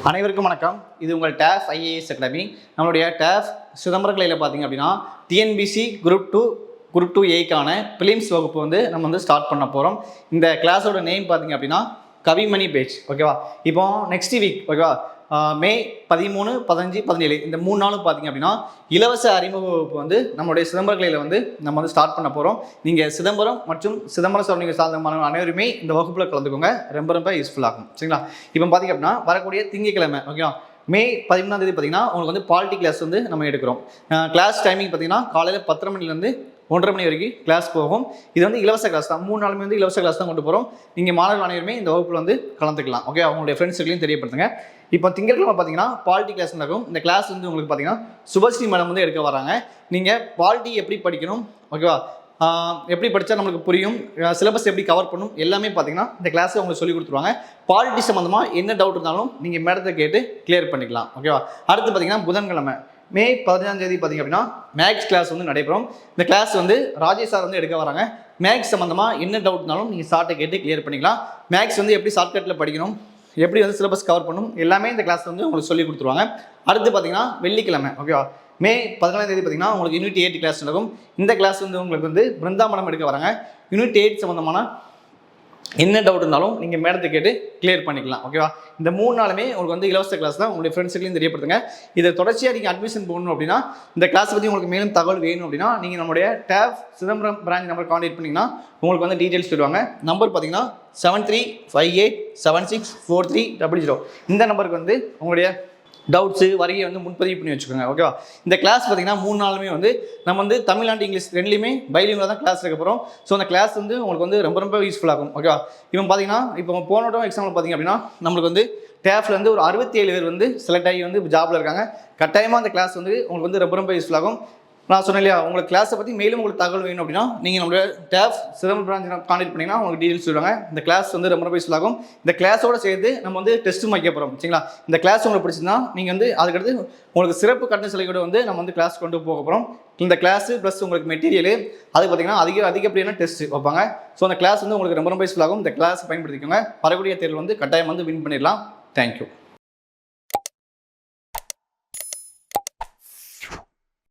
அனைவருக்கும் வணக்கம். இது உங்கள் டேஃப் ஐஏஎஸ் அகாடமி. நம்மளுடைய டேஃப் சிதம்பரம் கிளையில் பார்த்தீங்க அப்படின்னா டிஎன்பிசி குரூப் டூ ஏக்கான பிலிம்ஸ் வகுப்பு நம்ம ஸ்டார்ட் பண்ண போகிறோம். இந்த கிளாஸோட நேம் பார்த்தீங்க அப்படின்னா கவிமணி பேஜ். ஓகேவா? இப்போ நெக்ஸ்ட் வீக் ஓகேவா, மே 13, 15, 17 இந்த 3 நாளும் பார்த்தீங்க அப்படின்னா இலவச அறிமுக வகுப்பு நம்மளுடைய சிதம்பரம் கிளையில் நம்ம ஸ்டார்ட் பண்ண போகிறோம். நீங்கள் சிதம்பரம் மற்றும் சிதம்பரம் சரௌண்டிங் சார்ந்த மாணவர்கள் அனைவருமே இந்த வகுப்பில் கலந்துக்கோங்க. ரொம்ப யூஸ்ஃபுல்லாகும். சரிங்களா? இப்போ பார்த்தீங்க அப்படின்னா வரக்கூடிய திங்கட்கிழமை ஓகேவா, மே 13ஆம் தேதி பார்த்தீங்கன்னா உங்களுக்கு பாலிட்டி கிளாஸ் நம்ம எடுக்கிறோம். கிளாஸ் டைமிங் பார்த்தீங்கன்னா காலையில் 10:30 மணிலேருந்து 1:30 மணி வரைக்கும் கிளாஸ் போகும். இது இலவச கிளாஸ் தான். 3 நாளுமே இலவச கிளாஸ் தான் கொண்டு போகிறோம். நீங்கள் மாணவர்கள் அனைவருமே இந்த வகுப்பில் கலந்துக்கலாம். ஓகே, அவங்களுடைய ஃப்ரெண்ட்ஸுகளையும் தெரியப்படுத்துங்க. இப்போ திங்கட்கிழமை பார்த்தீங்கன்னா பாலிட்டி கிளாஸ் நடக்கும். இந்த கிளாஸ் உங்களுக்கு பார்த்தீங்கன்னா சுபஸ்ரீ மேடம் எடுக்க வராங்க. நீங்கள் பாலிட்டி எப்படி படிக்கணும் ஓகேவா, எப்படி படித்தா நம்மளுக்கு புரியும், சிலபஸ் எப்படி கவர் பண்ணும் எல்லாமே பார்த்தீங்கன்னா இந்த கிளாஸை உங்களுக்கு சொல்லி கொடுத்துருவாங்க. பாலிட்டி சம்மந்தமாக என்ன டவுட் இருந்தாலும் நீங்கள் மேடத்தை கேட்டு கிளியர் பண்ணிக்கலாம். ஓகேவா? அடுத்து பார்த்தீங்கன்னா புதன்கிழமை மே 15ஆம் தேதி பார்த்தீங்க அப்படின்னா மேக்ஸ் கிளாஸ் நடைபெறும். இந்த கிளாஸ் ராஜேஷ் சார் எடுக்க வராங்க. மேக்ஸ் சம்மந்தமாக என்ன டவுட்னாலும் நீங்கள் சார்ட்டை கேட்டு கிளியர் பண்ணிக்கலாம். மேக்ஸ் எப்படி ஷார்ட்கட்டில் படிக்கணும், எப்படி சிலபஸ் கவர் பண்ணணும் எல்லாமே இந்த கிளாஸ் உங்களுக்கு சொல்லி கொடுத்துருவாங்க. அடுத்து பார்த்தீங்கன்னா வெள்ளிக்கிழமை ஓகேவா, மே 14ஆம் தேதி பார்த்தீங்கன்னா உங்களுக்கு யூனிட் 8 கிளாஸ் நடக்கும். இந்த கிளாஸ் உங்களுக்கு பிருந்தாமணம் எடுக்க வராங்க. யூனிட் 8 சம்மந்தமான என்ன டவுட் இருந்தாலும் நீங்கள் மேடத்தை கேட்டு கிளியர் பண்ணிக்கலாம். ஓகேவா? இந்த 3 நாளுமே உங்களுக்கு இலவச கிளாஸ் தான். உங்களுடைய ஃப்ரெண்ட்ஸுக்களையும் தெரியப்படுத்துங்க. இதை தொடர்ச்சியாக நீங்கள் அட்மிஷன் போகணும் அப்படின்னா, இந்த கிளாஸ் பற்றி உங்களுக்கு மேலும் தகவல் வேணும் அப்படின்னா நீங்கள் நம்மளுடைய டேஃப் சிதம்பரம் பிரான்ச் நம்பர் கான்டாக்ட் பண்ணிங்கன்னா உங்களுக்கு டீட்டெயில்ஸ் சொல்லுவாங்க. நம்பர் பார்த்தீங்கன்னா 7358764300. இந்த நம்பருக்கு உங்களுடைய டவுட்ஸு வரையை முன்பதிவு பண்ணி வச்சுக்கோங்க. ஓகேவா? இந்த கிளாஸ் பார்த்தீங்கன்னா 3 நாளுமே நம்ம தமிழ்நாடு இங்கிலீஷ் ரெண்டுலேயுமே பைலிங்கில் தான் கிளாஸ் எடுக்க போகிறோம். ஸோ அந்த கிளாஸ் உங்களுக்கு ரொம்ப யூஸ்ஃபுல்லாகும். ஓகேவா? இப்போ பார்த்தீங்கன்னா இப்போ போனோட்டம் எக்ஸாம்பிள் பார்த்தீங்க அப்படின்னா நம்மளுக்கு டேஃப்ல ஒரு 67 பேர் செலக்ட் ஆகி ஜாப்ல இருக்காங்க. கட்டாயமாக அந்த கிளாஸ் உங்களுக்கு ரொம்ப யூஸ்ஃபுல்லாகும். நான் சொன்னேன் இல்லையா, உங்களுக்கு கிளாஸை பற்றி மேலும் உங்களுக்கு தகவல் வேணும் அப்படின்னா நீங்கள் நம்மளுடைய டேஃப் சிதம்பரம் பிரான்ச் கான்டாக்ட் பண்ணிங்கன்னா உங்களுக்கு டீட்டெயில்ஸ் சொல்லுவாங்க. இந்த கிளாஸ் ரொம்ப யூஸ்ஃபுல்லாகும். இந்த கிளாஸோட சேர்த்து நம்ம டெஸ்ட்டும் வைக்க போகிறோம். சரிங்களா? இந்த கிளாஸ் உங்களுக்கு பிடிச்சிருந்தா நீங்கள் அதுக்கடுத்து உங்களுக்கு சிறப்பு கட்டண சலுகையோட நம்ம கிளாஸ் கொண்டு போக போகிறோம். இந்த கிளாஸ் ப்ளஸ் உங்களுக்கு மெட்டீரியல் அது பார்த்தீங்கன்னா அதிகப்படியான டெஸ்ட் வைப்பாங்க. ஸோ அந்த கிளாஸ் உங்களுக்கு ரொம்ப யூஸ்ஃபுல்லாகும். இந்த கிளாஸ் பயன்படுத்திக்கோங்க. வரக்கூடிய தேர்வு கட்டாயம் வின் பண்ணிடலாம். தேங்க்யூ.